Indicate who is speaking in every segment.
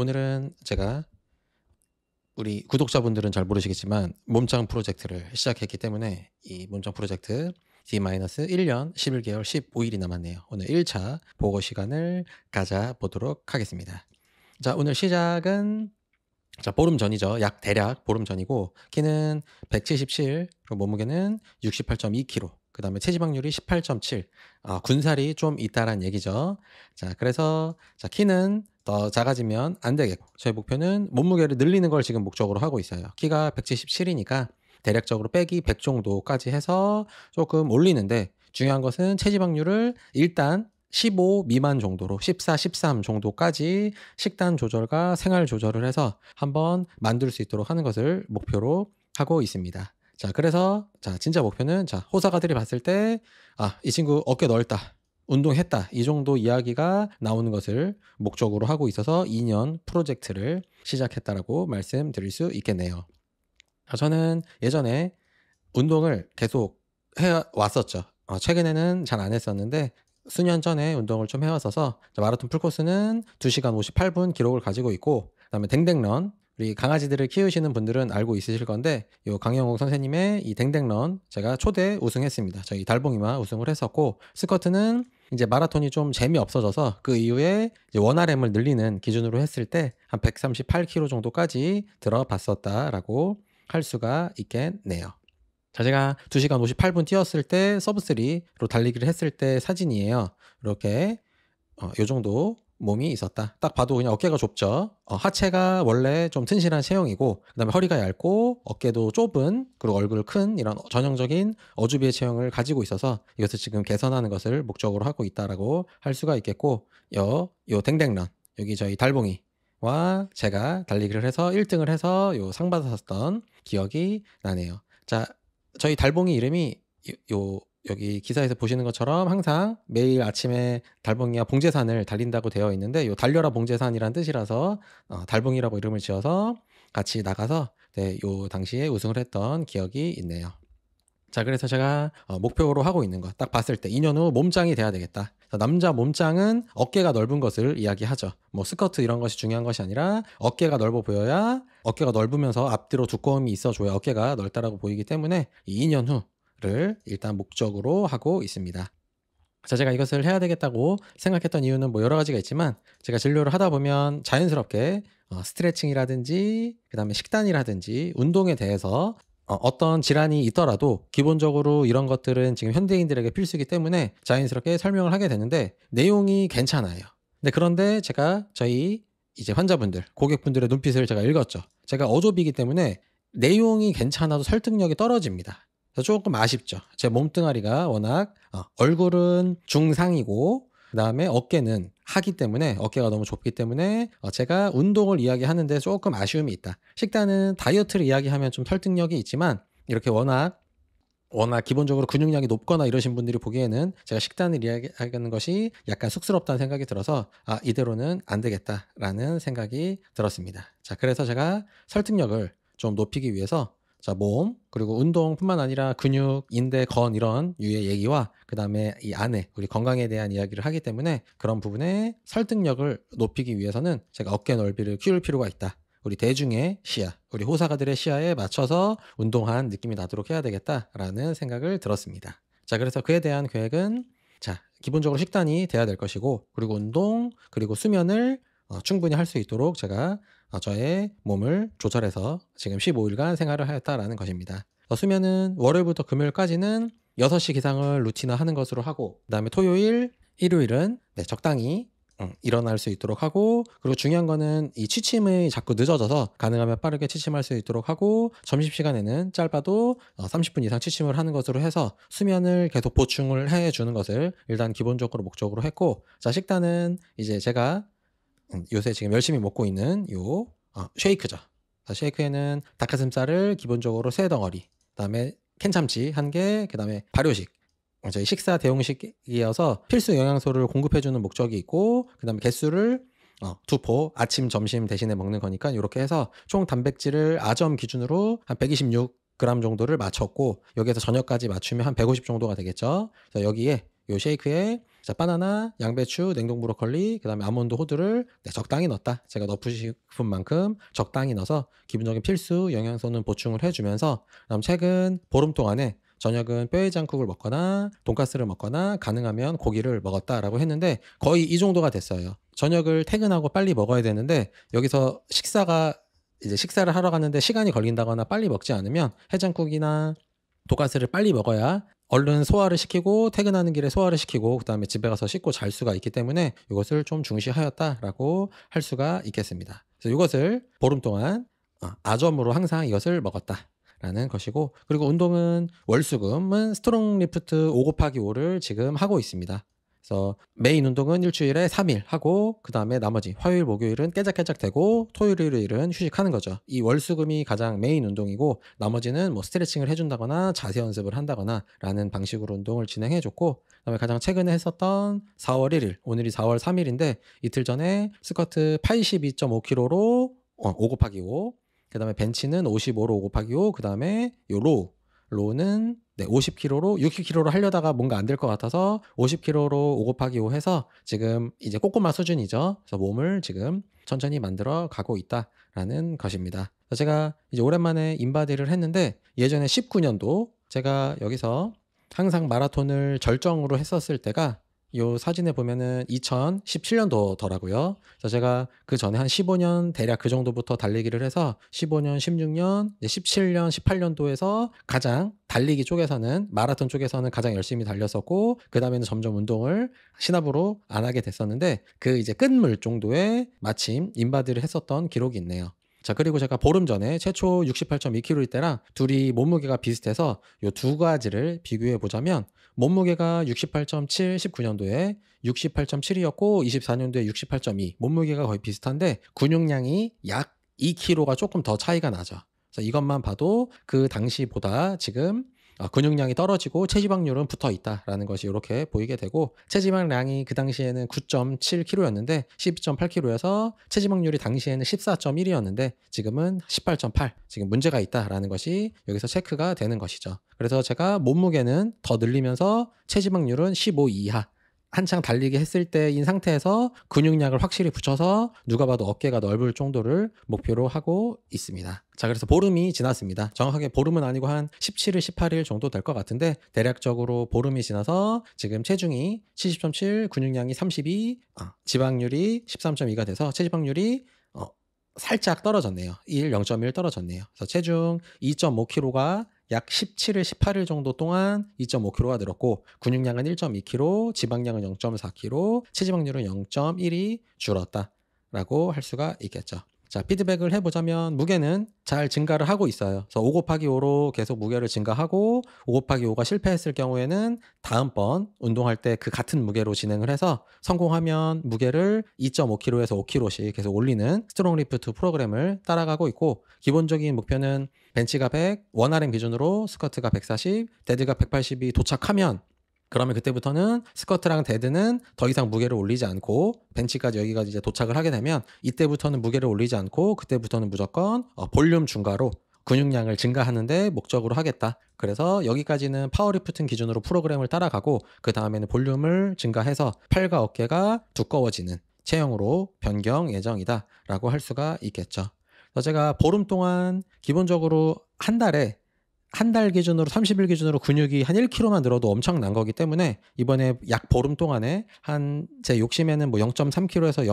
Speaker 1: 오늘은 제가 우리 구독자분들은 잘 모르시겠지만 몸짱 프로젝트를 시작했기 때문에 이 몸짱 프로젝트 D-1년 11개월 15일이 남았네요. 오늘 1차 보고 시간을 가져보도록 하겠습니다. 자, 오늘 시작은 보름 전이죠. 대략 보름 전이고 키는 177, 그리고 몸무게는 68.2kg, 그 다음에 체지방률이 18.7, 군살이 좀 있다란 얘기죠. 자, 그래서 키는 더 작아지면 안 되겠고 저희 목표는 몸무게를 늘리는 걸 지금 목적으로 하고 있어요. 키가 177이니까 대략적으로 빼기 100 정도까지 해서 조금 올리는데, 중요한 것은 체지방률을 일단 15 미만 정도로 14, 13 정도까지 식단 조절과 생활 조절을 해서 한번 만들 수 있도록 하는 것을 목표로 하고 있습니다. 자, 그래서 진짜 목표는 호사가들이 봤을 때 이 친구 어깨 넓다, 운동했다, 이 정도 이야기가 나오는 것을 목적으로 하고 있어서 2년 프로젝트를 시작했다라고 말씀드릴 수 있겠네요. 저는 예전에 운동을 계속 해왔었죠. 최근에는 잘 안 했었는데 수년 전에 운동을 좀 해왔어서 마라톤 풀코스는 2시간 58분 기록을 가지고 있고, 그다음에 댕댕런, 우리 강아지들을 키우시는 분들은 알고 있으실 건데 요 강영욱 선생님의 이 댕댕런 제가 초대 우승했습니다. 저희 달봉이만 우승을 했었고, 스쿼트는 이제 마라톤이 좀 재미없어져서 그 이후에 이제 원RM을 늘리는 기준으로 했을 때 한 138kg 정도까지 들어봤었다라고 할 수가 있겠네요. 자, 제가 2시간 58분 뛰었을 때 서브3로 달리기를 했을 때 사진이에요. 이렇게 요 정도 몸이 있었다. 딱 봐도 그냥 어깨가 좁죠. 하체가 원래 좀 튼실한 체형이고, 그 다음에 허리가 얇고 어깨도 좁은, 그리고 얼굴 큰, 이런 전형적인 어주비의 체형을 가지고 있어서 이것을 지금 개선하는 것을 목적으로 하고 있다라고 할 수가 있겠고, 요 댕댕런, 여기 저희 달봉이와 제가 달리기를 해서 1등을 해서 요 상 받았었던 기억이 나네요. 자, 저희 달봉이 이름이 여기 기사에서 보시는 것처럼 항상 매일 아침에 달봉이와 봉제산을 달린다고 되어 있는데, 요 달려라 봉제산이란 뜻이라서 달봉이라고 이름을 지어서 같이 나가서 요 당시에 우승을 했던 기억이 있네요. 자, 그래서 제가 목표로 하고 있는 것 딱 봤을 때 2년 후 몸짱이 돼야 되겠다. 남자 몸짱은 어깨가 넓은 것을 이야기하죠. 뭐 스커트 이런 것이 중요한 것이 아니라 어깨가 넓어 보여야, 어깨가 넓으면서 앞뒤로 두꺼움이 있어줘야 어깨가 넓다라고 보이기 때문에 이 2년 후를 일단 목적으로 하고 있습니다. 자, 제가 이것을 해야 되겠다고 생각했던 이유는 뭐 여러 가지가 있지만, 제가 진료를 하다 보면 자연스럽게 스트레칭이라든지 그 다음에 식단이라든지 운동에 대해서 어떤 질환이 있더라도 기본적으로 이런 것들은 지금 현대인들에게 필수이기 때문에 자연스럽게 설명을 하게 되는데 내용이 괜찮아요. 그런데 제가 저희 이제 환자분들, 고객분들의 눈빛을 제가 읽었죠. 제가 어조비이기 때문에 내용이 괜찮아도 설득력이 떨어집니다. 그래서 조금 아쉽죠. 제 몸뚱아리가 워낙 얼굴은 중상이고 그 다음에 어깨는 하기 때문에, 어깨가 너무 좁기 때문에 제가 운동을 이야기하는데 조금 아쉬움이 있다. 식단은 다이어트를 이야기하면 좀 설득력이 있지만 이렇게 워낙 기본적으로 근육량이 높거나 이러신 분들이 보기에는 제가 식단을 이야기하는 것이 약간 쑥스럽다는 생각이 들어서 이대로는 안 되겠다라는 생각이 들었습니다. 자, 그래서 제가 설득력을 좀 높이기 위해서 몸, 그리고 운동뿐만 아니라 근육, 인대, 건 이런 유의 얘기와 그 다음에 이 안에 우리 건강에 대한 이야기를 하기 때문에 그런 부분에 설득력을 높이기 위해서는 제가 어깨 넓이를 키울 필요가 있다. 우리 대중의 시야, 우리 호사가들의 시야에 맞춰서 운동한 느낌이 나도록 해야 되겠다라는 생각을 들었습니다. 자, 그래서 그에 대한 계획은 기본적으로 식단이 돼야 될 것이고, 그리고 운동, 그리고 수면을 충분히 할 수 있도록 제가 저의 몸을 조절해서 지금 15일간 생활을 하였다라는 것입니다. 수면은 월요일부터 금요일까지는 6시 기상을 루틴화하는 것으로 하고, 그 다음에 토요일, 일요일은 적당히 일어날 수 있도록 하고, 그리고 중요한 거는 이 취침이 자꾸 늦어져서 가능하면 빠르게 취침할 수 있도록 하고, 점심시간에는 짧아도 30분 이상 취침을 하는 것으로 해서 수면을 계속 보충을 해주는 것을 일단 기본적으로 목적으로 했고, 식단은 이제 제가 요새 지금 열심히 먹고 있는 쉐이크죠. 쉐이크에는 닭가슴살을 기본적으로 3덩어리, 그다음에 캔참치 1개, 그다음에 발효식, 저희 식사 대용식이어서 필수 영양소를 공급해주는 목적이 있고, 그다음에 개수를 2포 아침 점심 대신에 먹는 거니까 이렇게 해서 총 단백질을 아점 기준으로 한 126g 정도를 맞췄고, 여기에서 저녁까지 맞추면 한 150 정도가 되겠죠. 그래서 여기에 요 쉐이크에 자, 바나나, 양배추, 냉동 브로콜리, 그다음에 아몬드 호두를 적당히 넣었다. 제가 넣고 싶은 만큼 적당히 넣어서 기본적인 필수 영양소는 보충을 해주면서 그다음 최근 보름 동안에 저녁은 뼈해장국을 먹거나 돈가스를 먹거나 가능하면 고기를 먹었다라고 했는데 거의 이 정도가 됐어요. 저녁을 퇴근하고 빨리 먹어야 되는데 여기서 식사를 하러 가는데 시간이 걸린다거나 빨리 먹지 않으면 해장국이나 돈가스를 빨리 먹어야 얼른 소화를 시키고 퇴근하는 길에 소화를 시키고 그다음에 집에 가서 씻고 잘 수가 있기 때문에 이것을 좀 중시하였다라고 할 수가 있겠습니다. 그래서 이것을 보름 동안 아점으로 항상 이것을 먹었다라는 것이고, 그리고 운동은 월수금은 스트롱 리프트 5 곱하기 5를 지금 하고 있습니다. 그래서 메인 운동은 일주일에 3일 하고 그다음에 나머지 화요일 목요일은 깨작깨작 되고 토요일 일요일은 휴식하는 거죠. 이 월수금이 가장 메인 운동이고 나머지는 뭐 스트레칭을 해준다거나 자세 연습을 한다거나 라는 방식으로 운동을 진행해 줬고, 그다음에 가장 최근에 했었던 4월 1일 오늘이 4월 3일인데 이틀 전에 스쿼트 82.5kg로 5 곱하기 5, 그다음에 벤치는 55로 5 곱하기 5, 그다음에 요 로우는 50kg로 60kg로 하려다가 뭔가 안 될 것 같아서 50kg로 5 곱하기 5 해서 지금 이제 꼬꼬마 수준이죠. 그래서 몸을 지금 천천히 만들어 가고 있다라는 것입니다. 제가 이제 오랜만에 인바디를 했는데 예전에 19년도 제가 여기서 항상 마라톤을 절정으로 했었을 때가 요 사진에 보면은 2017년도더라고요. 그래서 제가 그 전에 한 15년 대략 그 정도부터 달리기를 해서 15년, 16년, 17년, 18년도에서 가장 달리기 쪽에서는 마라톤 쪽에서는 가장 열심히 달렸었고 그 다음에는 점점 운동을 신압으로 안 하게 됐었는데 그 이제 끝물 정도에 마침 인바디를 했었던 기록이 있네요. 자, 그리고 제가 보름 전에 최초 68.2kg일 때랑 둘이 몸무게가 비슷해서 요 두 가지를 비교해 보자면 몸무게가 68.7, 19년도에 68.7이었고 24년도에 68.2, 몸무게가 거의 비슷한데 근육량이 약 2kg가 조금 더 차이가 나죠. 그래서 이것만 봐도 그 당시보다 지금 근육량이 떨어지고 체지방률은 붙어 있다라는 것이 이렇게 보이게 되고, 체지방량이 그 당시에는 9.7kg였는데 12.8kg여서 체지방률이 당시에는 14.1이었는데 지금은 18.8, 지금 문제가 있다라는 것이 여기서 체크가 되는 것이죠. 그래서 제가 몸무게는 더 늘리면서 체지방률은 15 이하, 한창 달리기 했을 때인 상태에서 근육량을 확실히 붙여서 누가 봐도 어깨가 넓을 정도를 목표로 하고 있습니다. 자, 그래서 보름이 지났습니다. 정확하게 보름은 아니고 한 17일, 18일 정도 될 것 같은데 대략적으로 보름이 지나서 지금 체중이 70.7, 근육량이 32, 지방률이 13.2가 돼서 체지방률이 살짝 떨어졌네요. 0.1 떨어졌네요. 그래서 체중 2.5kg가 약 17일, 18일 정도 동안 2.5kg가 늘었고 근육량은 1.2kg, 지방량은 0.4kg, 체지방률은 0.1이 줄었다라고 할 수가 있겠죠. 자, 피드백을 해보자면 무게는 잘 증가를 하고 있어요. 그래서 5 곱하기 5로 계속 무게를 증가하고 5 곱하기 5가 실패했을 경우에는 다음번 운동할 때 그 같은 무게로 진행을 해서 성공하면 무게를 2.5kg에서 5kg씩 계속 올리는 스트롱 리프트 프로그램을 따라가고 있고, 기본적인 목표는 벤치가 100, 원RM 기준으로 스쿼트가 140, 데드가 180이 도착하면 그러면 그때부터는 스쿼트랑 데드는 더 이상 무게를 올리지 않고 벤치까지 여기까지 이제 도착을 하게 되면 이때부터는 무게를 올리지 않고 그때부터는 무조건 볼륨 증가로 근육량을 증가하는데 목적으로 하겠다. 그래서 여기까지는 파워리프팅 기준으로 프로그램을 따라가고 그 다음에는 볼륨을 증가해서 팔과 어깨가 두꺼워지는 체형으로 변경 예정이다 라고 할 수가 있겠죠. 그래서 제가 보름 동안 기본적으로 한 달 기준으로 30일 기준으로 근육이 한 1kg만 늘어도 엄청난 거기 때문에 이번에 약 보름 동안에 한 제 욕심에는 뭐 0.3kg에서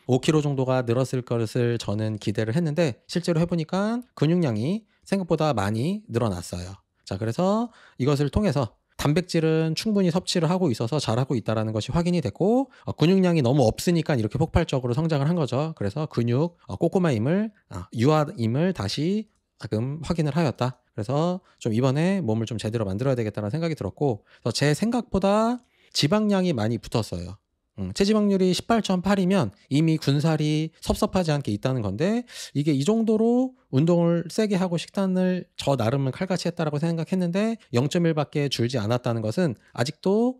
Speaker 1: 0.5kg 정도가 늘었을 것을 저는 기대를 했는데 실제로 해보니까 근육량이 생각보다 많이 늘어났어요. 자, 그래서 이것을 통해서 단백질은 충분히 섭취를 하고 있어서 잘하고 있다는 것이 확인이 됐고 근육량이 너무 없으니까 이렇게 폭발적으로 성장을 한 거죠. 그래서 근육 꼬꼬마임을 유아임을 다시 가끔 확인을 하였다. 그래서 좀 이번에 몸을 좀 제대로 만들어야 되겠다는 생각이 들었고, 그래서 제 생각보다 지방량이 많이 붙었어요. 체지방률이 18.8이면 이미 군살이 섭섭하지 않게 있다는 건데 이게 이 정도로 운동을 세게 하고 식단을 저 나름은 칼같이 했다라고 생각했는데 0.1밖에 줄지 않았다는 것은 아직도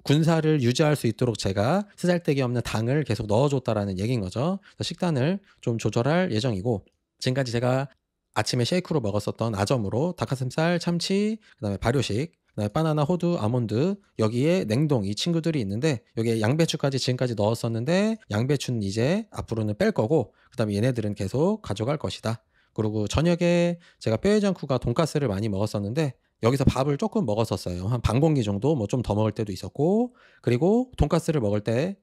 Speaker 1: 군살을 유지할 수 있도록 제가 쓰잘데기 없는 당을 계속 넣어줬다라는 얘기인 거죠. 그래서 식단을 좀 조절할 예정이고, 지금까지 제가 아침에 쉐이크로 먹었었던 아점으로 닭가슴살, 참치, 그다음에 발효식 그다음에 바나나, 호두, 아몬드, 여기에 냉동 이 친구들이 있는데 여기에 양배추까지 지금까지 넣었었는데 양배추는 이제 앞으로는 뺄 거고 그다음에 얘네들은 계속 가져갈 것이다. 그리고 저녁에 제가 뼈해장국과 돈가스를 많이 먹었었는데 여기서 밥을 조금 먹었었어요. 한 반 공기 정도 뭐 좀 더 먹을 때도 있었고 그리고 돈가스를 먹을 때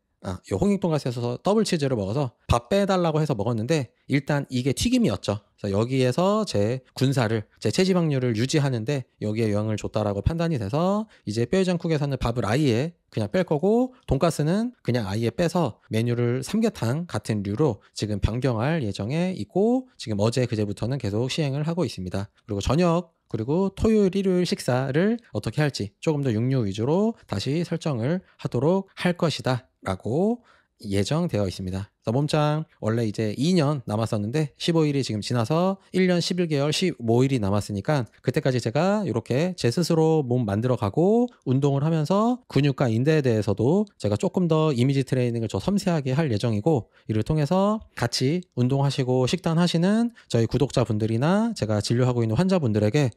Speaker 1: 요 홍익 돈가스에서 더블 치즈를 먹어서 밥 빼달라고 해서 먹었는데 일단 이게 튀김이었죠. 그래서 여기에서 제 군사를 제 체지방률을 유지하는데 여기에 영향을 줬다라고 판단이 돼서 이제 뼈해장국에서는 밥을 아예 그냥 뺄 거고 돈가스는 그냥 아예 빼서 메뉴를 삼계탕 같은 류로 지금 변경할 예정에 있고 지금 어제 그제부터는 계속 시행을 하고 있습니다. 그리고 저녁 그리고 토요일, 일요일 식사를 어떻게 할지 조금 더 육류 위주로 다시 설정을 하도록 할 것이다 라고 예정되어 있습니다. 그래서 몸짱 원래 이제 2년 남았었는데 15일이 지금 지나서 1년 11개월 15일이 남았으니까 그때까지 제가 이렇게 제 스스로 몸 만들어가고 운동을 하면서 근육과 인대에 대해서도 제가 조금 더 이미지 트레이닝을 더 섬세하게 할 예정이고 이를 통해서 같이 운동하시고 식단하시는 저희 구독자분들이나 제가 진료하고 있는 환자분들에게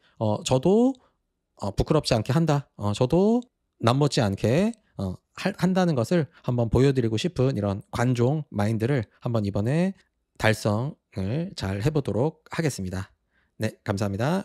Speaker 1: 저도 부끄럽지 않게 한다. 저도 남못지 않게 한다는 것을 한번 보여드리고 싶은 이런 관종 마인드를 한번 이번에 달성을 잘 해보도록 하겠습니다. 네, 감사합니다.